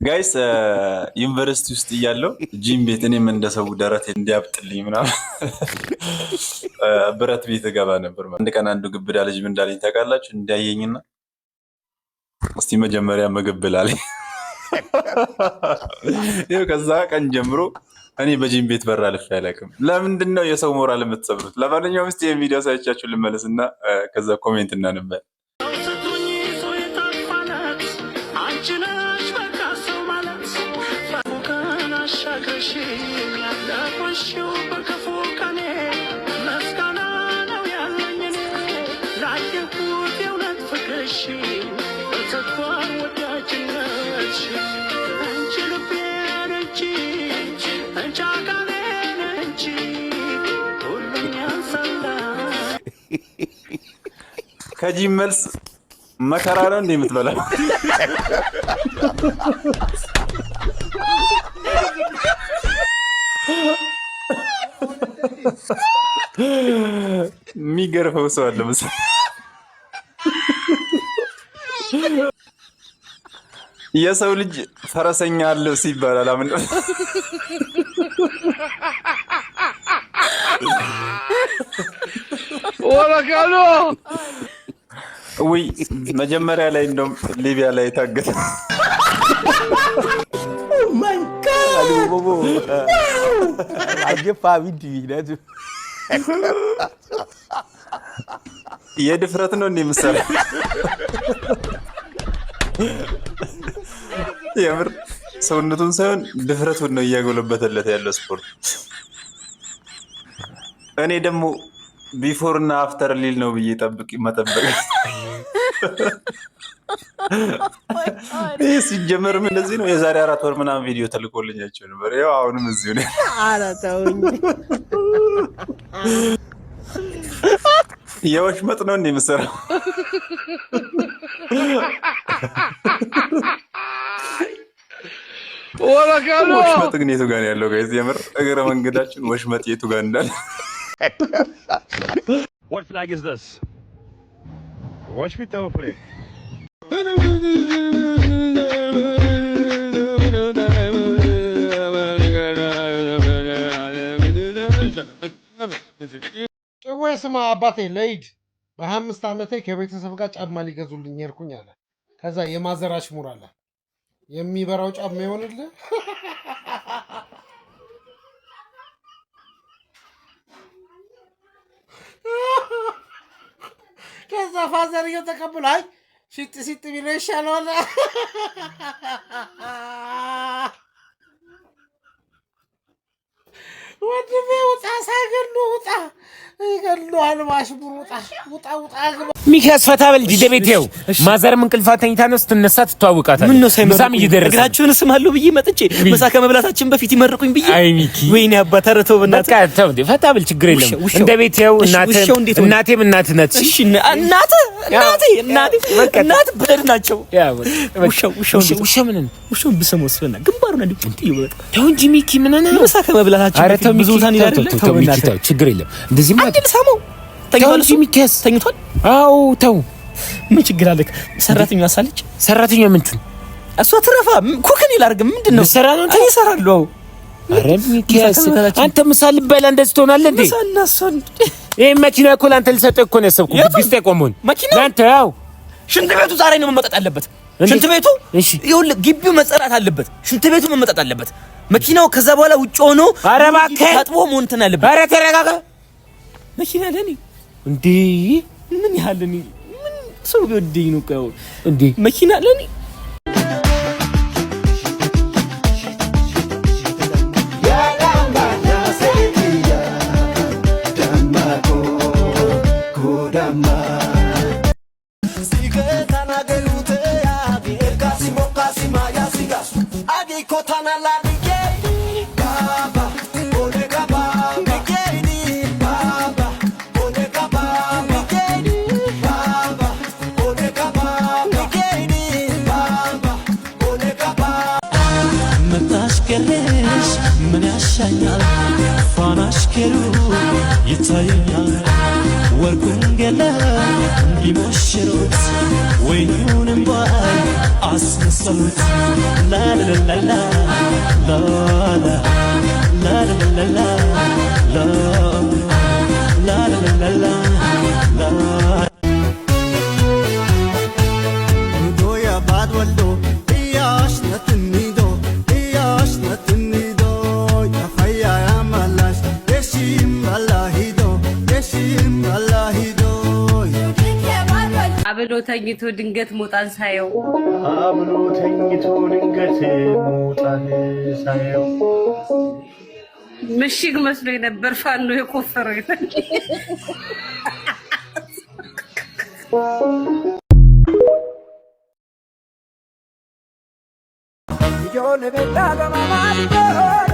ጋይስ ዩኒቨርሲቲ ውስጥ እያለሁ ጂም ቤት እኔም እንደሰው ደረት እንዲያብጥልኝ ምናምን ብረት ቤት ገባ ነበር። አንድ ቀን አንዱ ግብዳ ልጅ ምን እንዳለኝ ታውቃላችሁ? እንዳየኝና እስቲ መጀመሪያ ምግብ ብላለኝ። ይኸው ከዛ ቀን ጀምሮ እኔ በጂም ቤት በር አልፌ አላውቅም። ለምንድን ነው የሰው ሞራል የምትሰብሩት? ለማንኛውም እስቲ የሚዲያ ሳይቻችሁ ልመለስና ከዛ ኮሜንት እናንበል። ከጂም መልስ መከራ ነው እንዴ የምትበላው? የሚገርፈው ሰው አለ መሰለኝ። የሰው ልጅ ፈረሰኛ አለው ሲባል አላምን። ወላካሎ ወይ መጀመሪያ ላይ እንደውም ሊቢያ ላይ ታገተ። ኦ ማይ ጋድ ቦቦ አገፋ ቪዲዮ ይላል። የድፍረት ነው እንዴ መሰለ? የምር ሰውነቱን ሳይሆን ድፍረቱን ነው እያጎለበተለት ያለው ስፖርት። እኔ ደግሞ ቢፎር እና አፍተር ሊል ነው ብዬ መጠበቅ። ይህ ሲጀመርም እንደዚህ ነው። የዛሬ 4 ወር ምናምን ቪዲዮ ተልኮልኛቸው ነበር። ያው አሁንም እዚሁ ነው። አላተውኝ የወሽመጥ ነው እንዴ የምትሰራው? ወላካሎ ወሽመጥ ግን የቱ ጋር ያለው? ጋይዝ የምር እግረ መንገዳችን ወሽመጥ የቱ ጋር እንዳለ። What flag is this? Watch me tell you. ጭዌ ስማ አባቴ ለኢድ በ25 ዓመቴ ከቤተሰብ ጋር ጫማ ሊገዙልኝ ሄድኩኝ አለ። ከዛ የማዘራሽ ሙራላ የሚበራው ጫማ ይሆንልህ። ከዛ ፋዘር እየተቀበሉ አይ ሲጥ ቢለው ይሻለዋል። ወንድሜ ውጣ፣ ሳይገሉ ውጣ፣ ይገሉሃል። ማሽሙር ውጣ ግባ። ሚካስ ፈታ በል ዲደቤቴው ማዘርም እንቅልፋ ተኝታ ነው። ስትነሳ ትተዋውቃታለህ። ምን ነው ሳይመሳም እየደረሰ እግራችሁን ስማለሁ ብዬ መጥቼ ምሳ ከመብላታችን በፊት ይመርቁኝ ብዬ። አይ ሚኪ ወይኔ አባት አረተው በእናትህ በቃ ተው እንዴ ፈታ በል ችግር የለም። እንደ ቤቴው እናቴም እናት ነች። እሺ እናቴ ብለድ ናቸው። ውሻ ምን ነው ውሻው ብሰሞስ ፈና ግንባሩን እንዴ ይወጣ። ተው እንጂ ሚኪ ምን ነው ምሳ ከመብላታችን ብዙ ታን ይላል። ተው ሚኪ ተው ችግር የለም። እንደዚህ ማለት ሰማው ተኝቷል። አዎ ተው ምን ችግር አለ? ሰራተኛዋ ሳለች ሰራተኛዋ ምንድን እሷ ትረፋ ኩክን ይላርግ ምንድነው ሰራ ነው እንዴ ይሰራሉ። አረ ሚኪያስ አንተ ምሳል በላ እንደዚህ ትሆናለህ እንዴ? ምሳናሶን ይሄ መኪና እኮ ላንተ ልሰጥህ እኮ ነው ያሰብኩት። ግስት ያቆመውን መኪና ላንተ ያው ሽንት ቤቱ ዛሬ ነው መመጣጥ አለበት። ሽንት ቤቱ እሺ ይኸውልህ ግቢው መጸዳት አለበት። ሽንት ቤቱ መመጣጥ አለበት። መኪናው ከዛ በኋላ ውጭ ሆኖ ታጥቦ ሞንተን አለበት። አረ ተረጋጋ። መኪና ለኔ እንዴ ምን ያህል እኔ ምን ሰው ቢወደኝ ነው ቀው እንዴ መኪና ለኔ ምን ያሻኛል ፋናሽ ከሩ ይታየኛል ወርቁን ገለ እንዲሞሽሩት ወይኑንም ባይ አስመሰሉት ላላላላ ላላ ላላላላ ላላላላ ዶያ ባድ ወልዶ እያሽነትኒዶ እያሽነትኒዶ ያኸያ ያማላሽ የሺም አላሂዶ የሺም አላሂዶ አብሎ ተኝቶ ድንገት ሞጣን ሳየው አብሎ ተኝቶ ድንገት ሞጣን ሳየው ምሽግ መስሎ ነበር ፋኖ የቆፈረው Yo le vedo la mamma